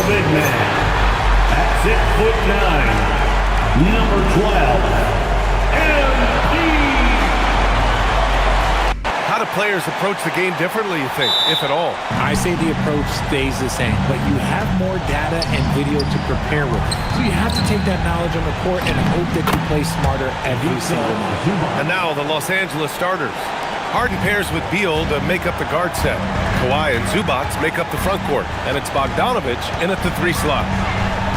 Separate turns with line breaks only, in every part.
big man. At 6'9", number 12, MP.
How do players approach the game differently, you think, if at all?
I say the approach stays the same, but you have more data and video to prepare with. So you have to take that knowledge on the court and hope that you play smarter every single night.
And now the Los Angeles starters. Harden pairs with Beal to make up the guard set. Kawhi and Zubac make up the front court. And it's Bogdanovich in at the 3 slot.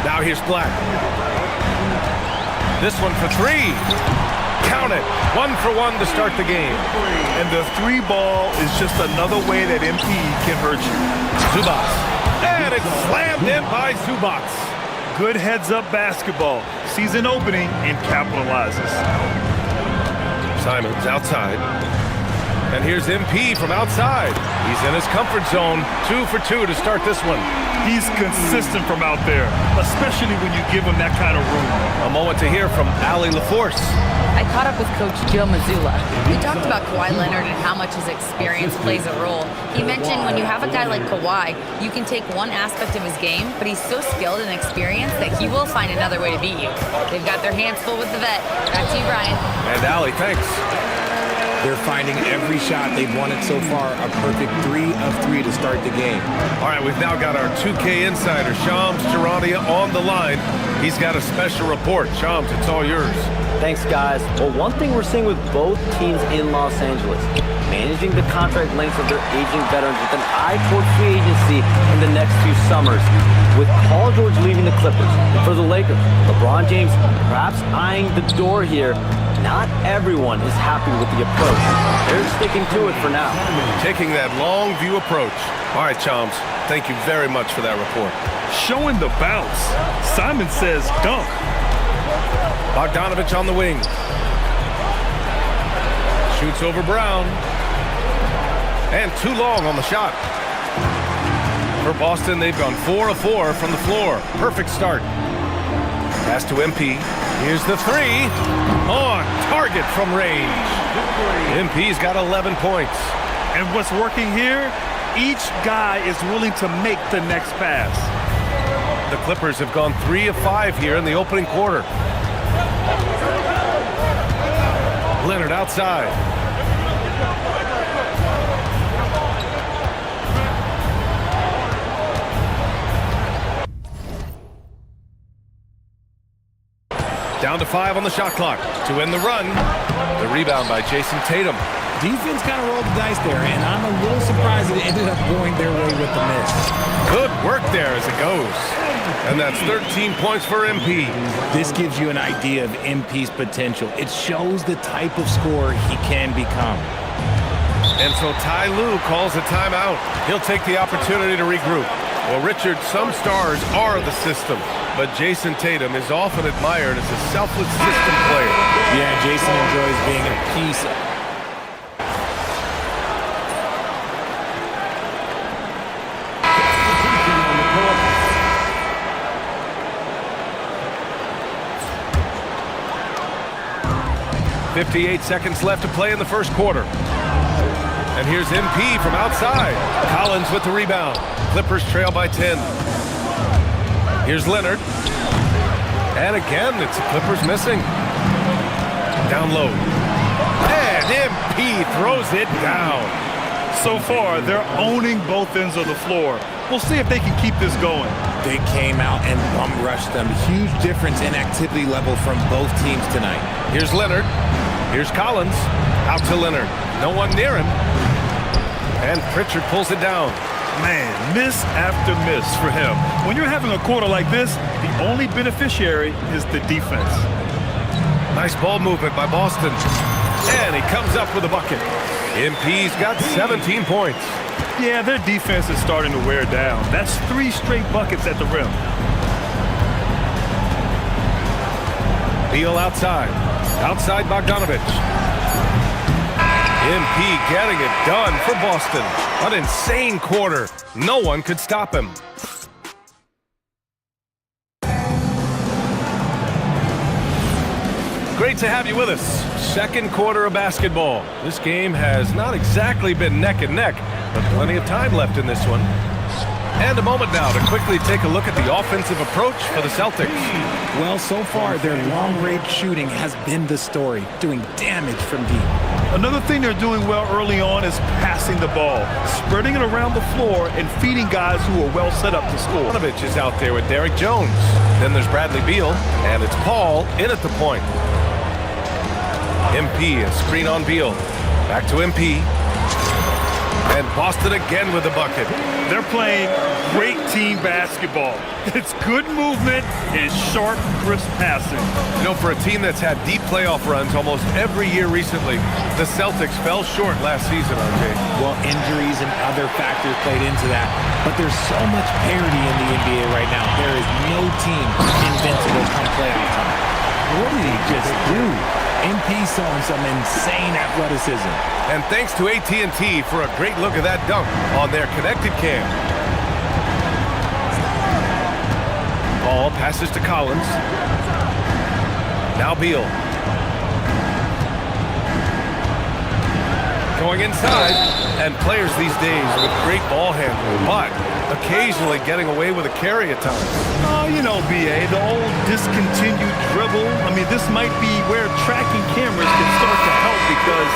Now here's Black. This one for 3. Count it. 1 for 1 to start the game.
And the 3 ball is just another way that MP can hurt you.
Zubac. And it's slammed in by Zubac.
Good heads-up basketball. Sees an opening and capitalizes.
Simons outside. And here's MP from outside. He's in his comfort zone. 2 for 2 to start this one.
He's consistent from out there, especially when you give him that kind of room.
A moment to hear from Allie LaForce.
I caught up with Coach Joe Mazzulla. We talked about Kawhi Leonard and how much his experience plays a role. He mentioned when you have a guy like Kawhi, you can take one aspect of his game, but he's so skilled and experienced that he will find another way to beat you. They've got their hands full with the vet. Back to you, Brian.
And Allie, thanks.
They're finding every shot they've wanted so far a perfect 3 of 3 to start the game.
All right, we've now got our 2K insider, Shams Charania, on the line. He's got a special report. Shams, it's all yours.
Thanks, guys. Well, one thing we're seeing with both teams in Los Angeles, managing the contract lengths of their aging veterans with an eye toward free agency in the next few summers. With Paul George leaving the Clippers, for the Lakers, LeBron James perhaps eyeing the door here. Not everyone is happy with the approach. They're sticking to it for now.
Taking that long view approach. All right, Shams, thank you very much for that report.
Showing the bounce. Simon says dunk.
Bogdanovich on the wing. Shoots over Brown. And too long on the shot. For Boston, they've gone 4 of 4 from the floor. Perfect start. Pass to MP. Here's the 3. On target from range. MP's got 11 points.
And what's working here? Each guy is willing to make the next pass.
The Clippers have gone 3 of 5 here in the opening quarter. Leonard outside. Down to 5 on the shot clock to end the run. The rebound by Jason Tatum.
Defense kind of rolled the dice there, and I'm a little surprised it ended up going their way with the miss.
Good work there as it goes. And that's 13 points for MP.
This gives you an idea of MP's potential. It shows the type of scorer he can become.
And so Ty Lue calls a timeout. He'll take the opportunity to regroup. Well, Richard, some stars are the system, but Jason Tatum is often admired as a selfless system player.
Yeah, Jason enjoys being a piece of...
.58 seconds left to play in the first quarter. And here's MP from outside. Collins with the rebound. Clippers trail by 10. Here's Leonard. And again, it's the Clippers missing. Down low. And MP throws it down.
So far, they're owning both ends of the floor. We'll see if they can keep this going.
They came out and bum-rushed them. Huge difference in activity level from both teams tonight.
Here's Leonard. Here's Collins. Out to Leonard. No one near him. And Pritchard pulls it down.
Man, miss after miss for him. When you're having a quarter like this, the only beneficiary is the defense.
Nice ball movement by Boston. And he comes up with a bucket. MP's got 17 points.
Yeah, their defense is starting to wear down. That's 3 straight buckets at the rim.
Beal outside. Outside Bogdanovich. MP getting it done for Boston. An insane quarter. No one could stop him. Great to have you with us. Second quarter of basketball. This game has not exactly been neck and neck, but plenty of time left in this one. And a moment now to quickly take a look at the offensive approach for the Celtics.
Well, so far, their long-range shooting has been the story, doing damage from deep.
Another thing they're doing well early on is passing the ball, spreading it around the floor and feeding guys who are well set up to score.
Bogdanovich is out there with Derek Jones. Then there's Bradley Beal, and it's Paul in at the point. MP, a screen on Beal. Back to MP. And Boston again with the bucket.
They're playing great team basketball. It's good movement and sharp, crisp passing.
You know, for a team that's had deep playoff runs almost every year recently, the Celtics fell short last season, RJ.
Well, injuries and other factors played into that. But there's so much parity in the NBA right now. There is no team invincible come playoff time. What did he just do? MP showing some insane athleticism.
And thanks to AT&T for a great look at that dunk on their connected cam. Ball passes to Collins. Now Beal. Going inside, and players these days with great ball handling, but occasionally getting away with a carry at times.
Oh, you know, BA, the old discontinued dribble. I mean, this might be where tracking cameras can start to help because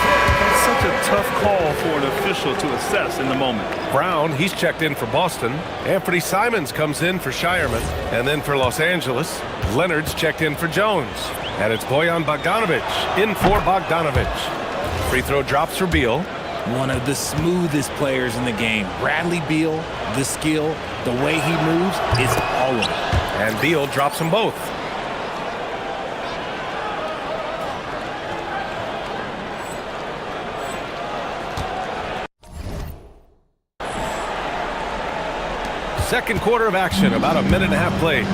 it's such a tough call for an official to assess in the moment.
Brown, he's checked in for Boston. Anthony Simons comes in for Shireman. And then for Los Angeles, Leonard's checked in for Jones. And it's Bojan Bogdanovich in for Bogdanovich. Free throw drops for Beal.
One of the smoothest players in the game. Bradley Beal, the skill, the way he moves, is all of it.
And Beal drops them both. Second quarter of action, about a minute and a half played.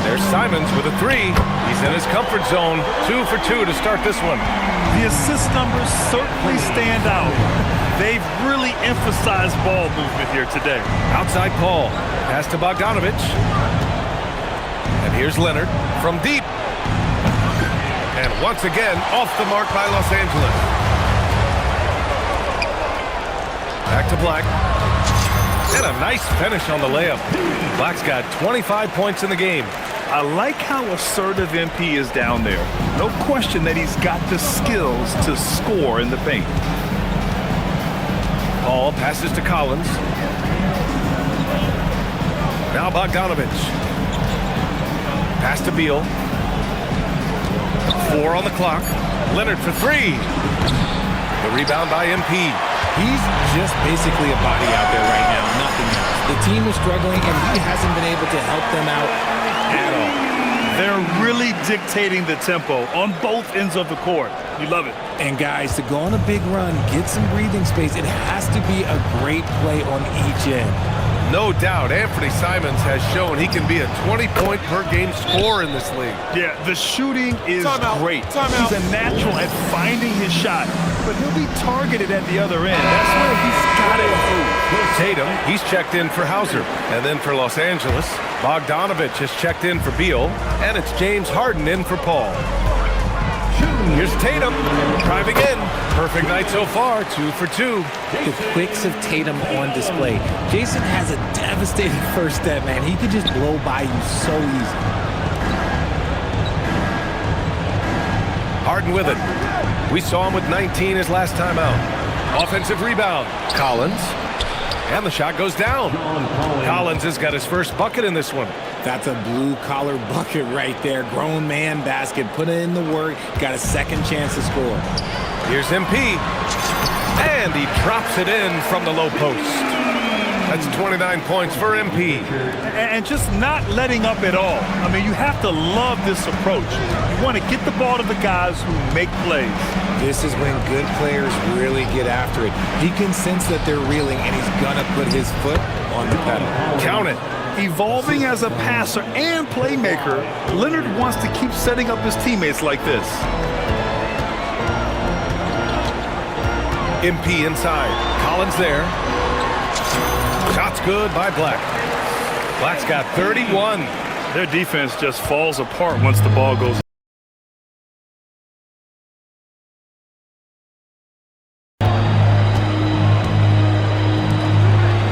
There's Simons with a three. He's in his comfort zone. 2 for 2 to start this one.
The assist numbers certainly stand out. They've really emphasized ball movement here today.
Outside Paul. Pass to Bogdanovich. And here's Leonard from deep. And once again, off the mark by Los Angeles. Back to Black. And a nice finish on the layup. Black's got 25 points in the game.
I like how assertive MP is down there. No question that he's got the skills to score in the paint.
Paul passes to Collins. Now Bogdanovich. Pass to Beal. 4 on the clock. Leonard for 3. The rebound by MP.
He's just basically a body out there right now, nothing else. The team is struggling, and he hasn't been able to help them out at all.
They're really dictating the tempo on both ends of the court. You love it.
And guys, to go on a big run, get some breathing space, it has to be a great play on each end.
No doubt, Anthony Simons has shown he can be a 20-point-per-game scorer in this league.
Yeah, the shooting is great.
Timeout.
He's a natural at finding his shot, but he'll be targeted at the other end. That's where he's got to improve.
Tatum, he's checked in for Hauser. And then for Los Angeles, Bogdanovich has checked in for Beal. And it's James Harden in for Paul. Here's Tatum, driving in. Perfect night so far, 2 for 2.
The quicks of Tatum on display. Jason has a devastating first step, man. He could just blow by you so easy.
Harden with it. We saw him with 19 his last time out. Offensive rebound. Collins. And the shot goes down. Collins has got his first bucket in this one.
That's a blue-collar bucket right there. Grown man basket. Put in the work. Got a second chance to score.
Here's MP. And he drops it in from the low post. That's 29 points for MP.
And just not letting up at all. I mean, you have to love this approach. You want to get the ball to the guys who make plays.
This is when good players really get after it. He can sense that they're reeling, and he's going to put his foot on the pedal.
Count it.
Evolving as a passer and playmaker, Leonard wants to keep setting up his teammates like this.
MP inside. Collins there. Shot's good by Black. Black's got 31.
Their defense just falls apart once the ball goes.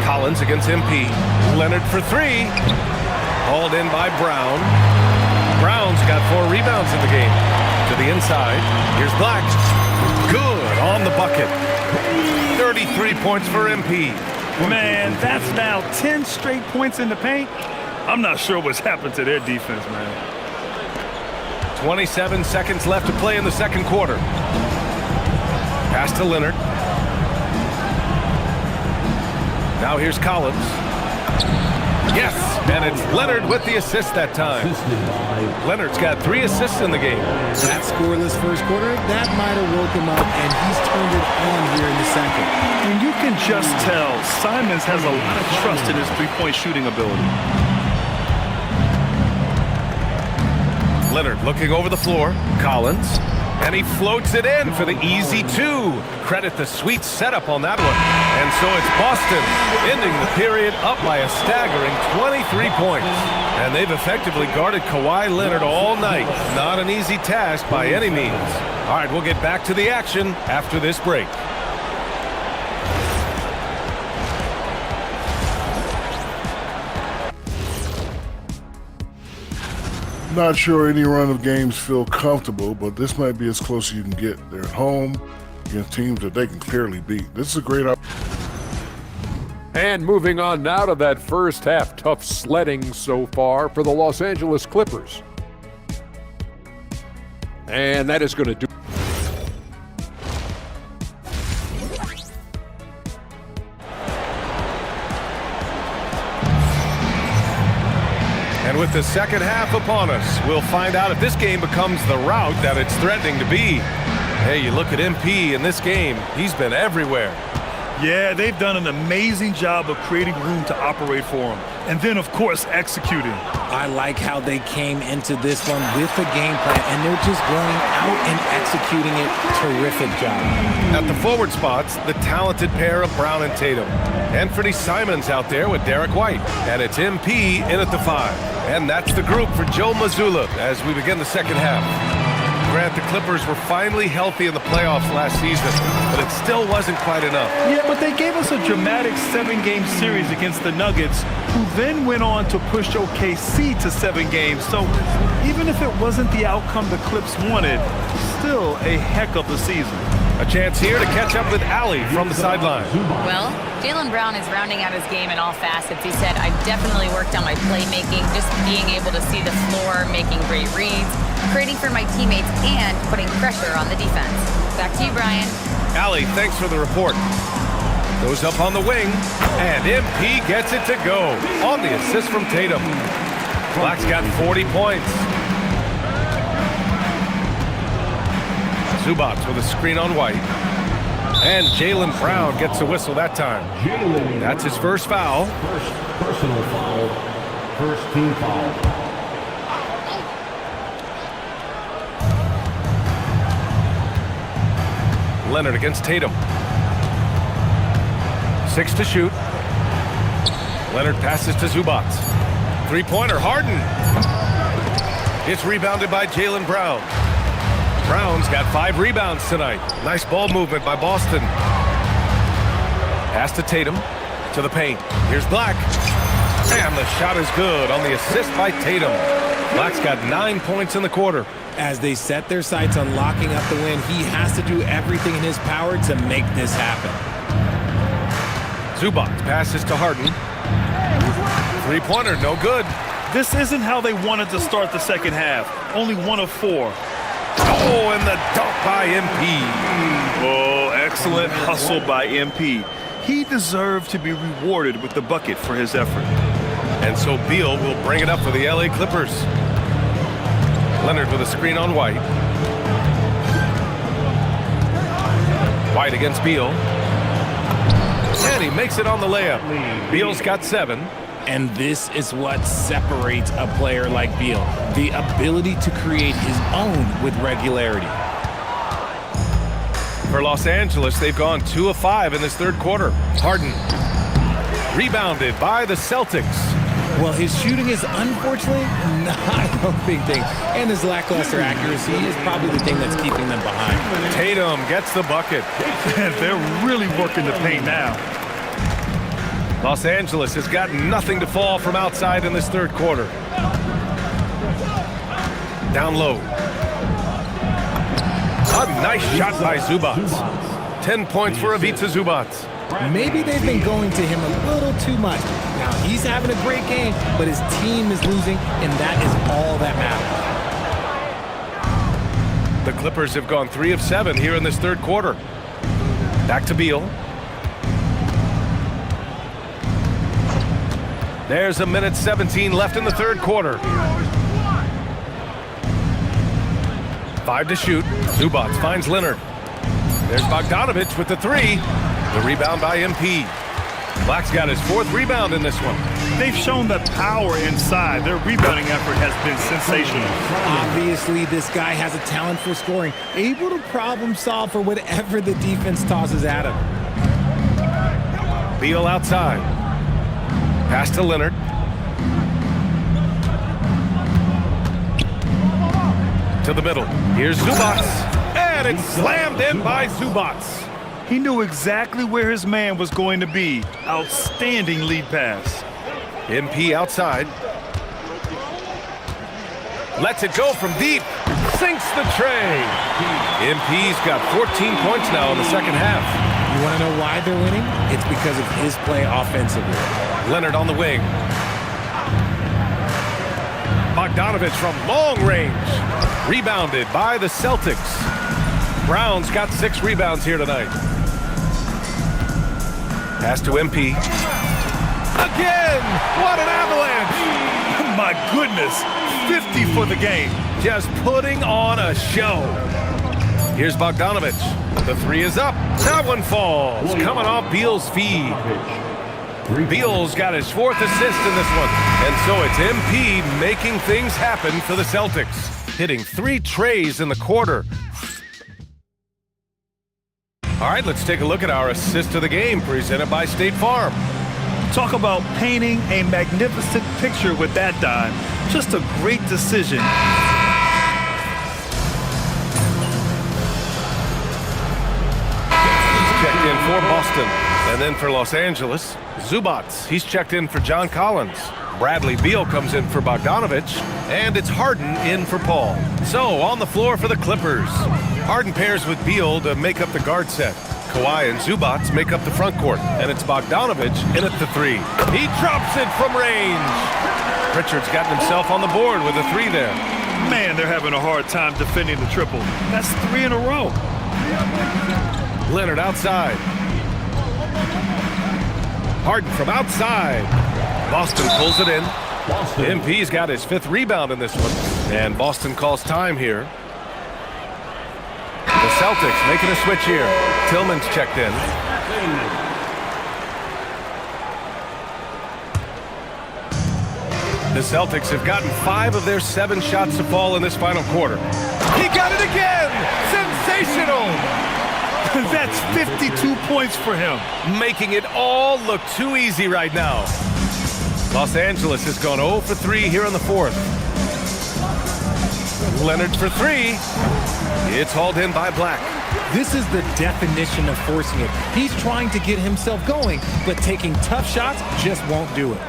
Collins against MP. three. Hauled in by Brown. Brown's got 4 rebounds in the game. To the inside. Here's Black. Good on the bucket. 33 points for MP.
Man, that's now 10 straight points in the paint. I'm not sure what's happened to their defense, man.
27 seconds left to play in the second quarter. Pass to Leonard. Now here's Collins. Yes, and it's Leonard with the assist that time. Leonard's got 3 assists in the game.
That scoreless first quarter, that might have woke him up, and he's turned it on here in the second.
And you can just tell Simons has a lot of trust in his three-point shooting ability.
Leonard looking over the floor. Collins. And he floats it in for the easy 2. Credit the sweet setup on that one. And so it's Boston ending the period up by a staggering 23 points. And they've effectively guarded Kawhi Leonard all night. Not an easy task by any means. All right, we'll get back to the action after this break.
Not sure any run of games feel comfortable, but this might be as close as you can get. They're at home against teams that they can clearly beat. This is a great opportunity.
And moving on now to that first half, tough sledding so far for the Los Angeles Clippers. And that is going to do.
And with the second half upon us, we'll find out if this game becomes the rout that it's threatening to be. Hey, you look at MP in this game, he's been everywhere.
Yeah, they've done an amazing job of creating room to operate for him. And then, of course, executing.
I like how they came into this one with a game plan, and they're just going out and executing it. Terrific job.
At the forward spots, the talented pair of Brown and Tatum. Anthony Simons out there with Derek White. And it's MP in at the 5. And that's the group for Joe Mazzulla as we begin the second half. Grant, the Clippers were finally healthy in the playoffs last season, but it still wasn't quite enough.
Yeah, but they gave us a dramatic 7-game series against the Nuggets, who then went on to push OKC to 7 games. So even if it wasn't the outcome the Clips wanted, still a heck of a season.
A chance here to catch up with Allie from the sideline.
Well, Jaylen Brown is rounding out his game in all facets. He said, I've definitely worked on my playmaking, just being able to see the floor, making great reads, creating for my teammates, and putting pressure on the defense. Back to you, Brian.
Allie, thanks for the report. Goes up on the wing, and MP gets it to go on the assist from Tatum. Black's got 40 points. Zubac with a screen on White. And Jaylen Brown gets a whistle that time. That's his first foul.
First personal foul. First team foul.
Leonard against Tatum. 6 to shoot. Leonard passes to Zubac. Three-pointer, Harden. It's rebounded by Jaylen Brown. Brown's got 5 rebounds tonight. Nice ball movement by Boston. Pass to Tatum. To the paint. Here's Black. And the shot is good on the assist by Tatum. Black's got 9 points in the quarter.
As they set their sights on locking up the win, he has to do everything in his power to make this happen.
Zubac passes to Harden. Three-pointer, no good.
This isn't how they wanted to start the second half. Only 1 of 4.
Oh, and the dunk by MP.
Oh, excellent hustle by MP. He deserved to be rewarded with the bucket for his effort.
And so Beal will bring it up for the LA Clippers. Leonard with a screen on White. White against Beal. And he makes it on the layup. Beal's got 7.
And this is what separates a player like Beal, the ability to create his own with regularity.
For Los Angeles, they've gone 2 of 5 in this third quarter. Harden rebounded by the Celtics.
Well, his shooting is unfortunately not a big thing, and his lackluster accuracy is probably the thing that's keeping them behind.
Tatum gets the bucket.
They're really working the paint now.
Los Angeles has got nothing to fall from outside in this third quarter. Down low. A nice shot by Zubats. 10 points for Ivica Zubats.
Maybe they've been going to him a little too much. Now, he's having a great game, but his team is losing, and that is all that matters.
The Clippers have gone 3 of 7 here in this third quarter. Back to Beal. There's a minute 17 left in the third quarter. 5 to shoot. Zubats finds Leonard. There's Bogdanovich with the 3. The rebound by MP. Black's got his 4th rebound in this one.
They've shown the power inside. Their rebounding effort has been sensational.
Obviously, this guy has a talent for scoring, able to problem solve for whatever the defense tosses at him.
Beal outside. Pass to Leonard. To the middle. Here's Zubats. And it's slammed in by Zubats.
He knew exactly where his man was going to be. Outstanding lead pass.
MP outside. Lets it go from deep. Sinks the tray. MP's got 14 points now in the second half.
You want to know why they're winning? It's because of his play offensively.
Leonard on the wing. Bogdanovich from long range. Rebounded by the Celtics. Brown's got 6 rebounds here tonight. Pass to MP. Again! What an avalanche!
My goodness, 50 for the game.
Just putting on a show. Here's Bogdanovich. The 3 is up. That one falls. Coming off Beal's feed. Beal's got his 4th assist in this one. And so it's MP making things happen for the Celtics. Hitting 3 trays in the quarter. All right, let's take a look at our assist of the game presented by State Farm.
Talk about painting a magnificent picture with that dime. Just a great decision.
Checked in for Boston. And then for Los Angeles, Zubats. He's checked in for John Collins. Bradley Beal comes in for Bogdanovich. And it's Harden in for Paul. So on the floor for the Clippers. Harden pairs with Beal to make up the guard set. Kawhi and Zubats make up the front court. And it's Bogdanovich in at the 3. He drops it from range. Pritchard's gotten himself on the board with a 3 there.
Man, they're having a hard time defending the triple. That's 3 in a row.
Leonard outside. Harden from outside. Boston pulls it in. MP's got his 5th rebound in this one. And Boston calls time here. The Celtics making a switch here. Tillman's checked in. The Celtics have gotten 5 of their 7 shots to fall in this final quarter. He got it again! Sensational!
That's 52 points for him.
Making it all look too easy right now. Los Angeles has gone 0 for 3 here in the 4th. Leonard for 3. It's hauled in by Black.
This is the definition of forcing it. He's trying to get himself going, but taking tough shots just won't do it.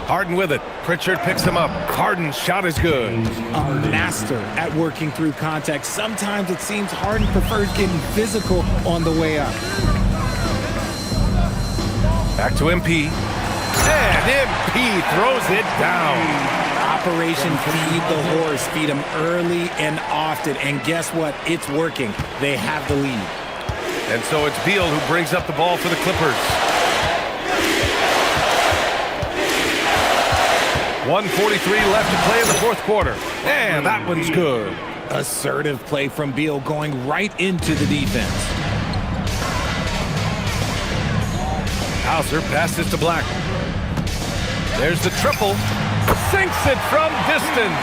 Harden with it. Pritchard picks him up. Harden's shot is good.
A master at working through contact. Sometimes it seems Harden prefers getting physical on the way up.
Back to MP. And MP throws it down.
Operation Feed the Horse. Feed him early and often. And guess what? It's working. They have the lead.
And so it's Beal who brings up the ball for the Clippers. 1:43 left to play in the 4th quarter. And that one's good.
Assertive play from Beal going right into the defense.
Hauser passes to Black. There's the triple. Sinks it from distance.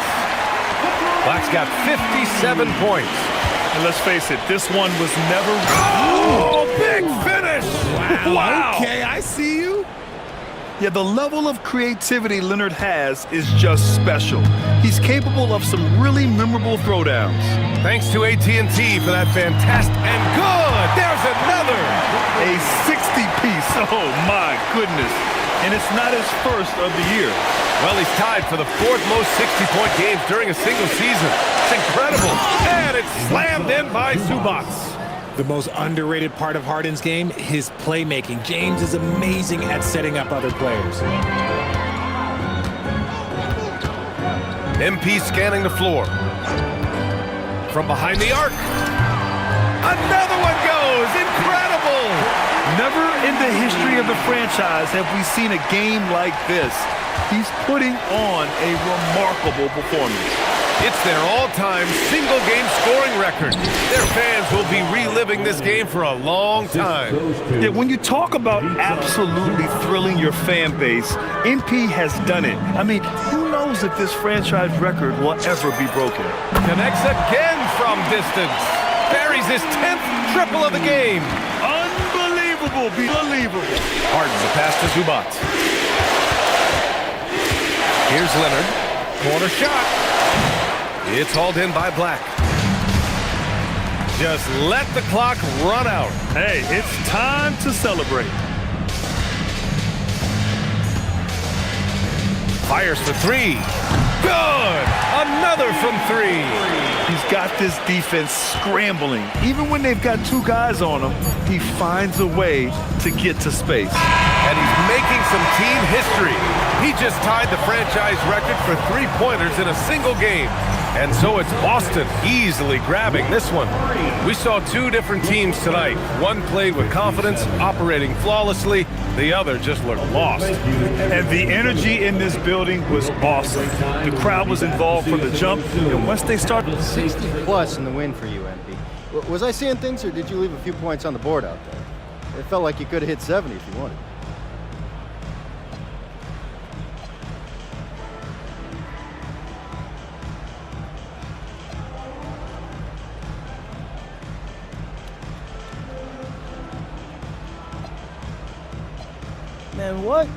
Black's got 57 points.
And let's face it, this one was never...
Oh, big finish!
Wow. Okay, I see you.
Yeah, the level of creativity Leonard has is just special. He's capable of some really memorable throwdowns.
Thanks to AT&T for that fantastic and good. There's another.
A 60-piece Oh, my goodness. And it's not his first of the year.
Well, he's tied for the 4th most 60-point games during a single season. It's incredible. And it's slammed in by Zubac.
The most underrated part of Harden's game, his playmaking. James is amazing at setting up other players.
MP scanning the floor. From behind the arc. Another one goes. Incredible.
Never in the history of the franchise have we seen a game like this. He's putting on a remarkable performance.
It's their all-time single-game scoring record. Their fans will be reliving this game for a long time.
Yeah, when you talk about absolutely thrilling your fan base, MP has done it. I mean, who knows if this franchise record will ever be broken?
Connects again from distance. Buries his 10th triple of the game.
Unbelievable, believable.
Harden the pass to Zubac. Here's Leonard. Corner shot. It's hauled in by Black. Just let the clock run out.
Hey, it's time to celebrate.
Fires for 3. Good! Another from 3.
He's got this defense scrambling. Even when they've got 2 guys on him, he finds a way to get to space.
And he's making some team history. He just tied the franchise record for 3-pointers in a single game. And so it's Boston easily grabbing this one. We saw 2 different teams tonight. One played with confidence, operating flawlessly. The other just looked lost.
And the energy in this building was awesome. The crowd was involved from the jump. And once they started...
60+ in the win for you, MP. Was I seeing things, or did you leave a few points on the board out there? It felt like you could have hit 70 if you wanted.
Man, what?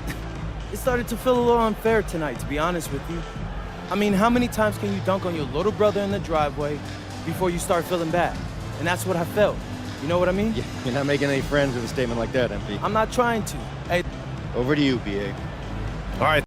It started to feel a little unfair tonight, to be honest with you. I mean, how many times can you dunk on your little brother in the driveway before you start feeling bad? And that's what I felt. You know what I mean?
Yeah, you're not making any friends with a statement like that, MP.
I'm not trying to. Hey,
over to you, BA.
All right.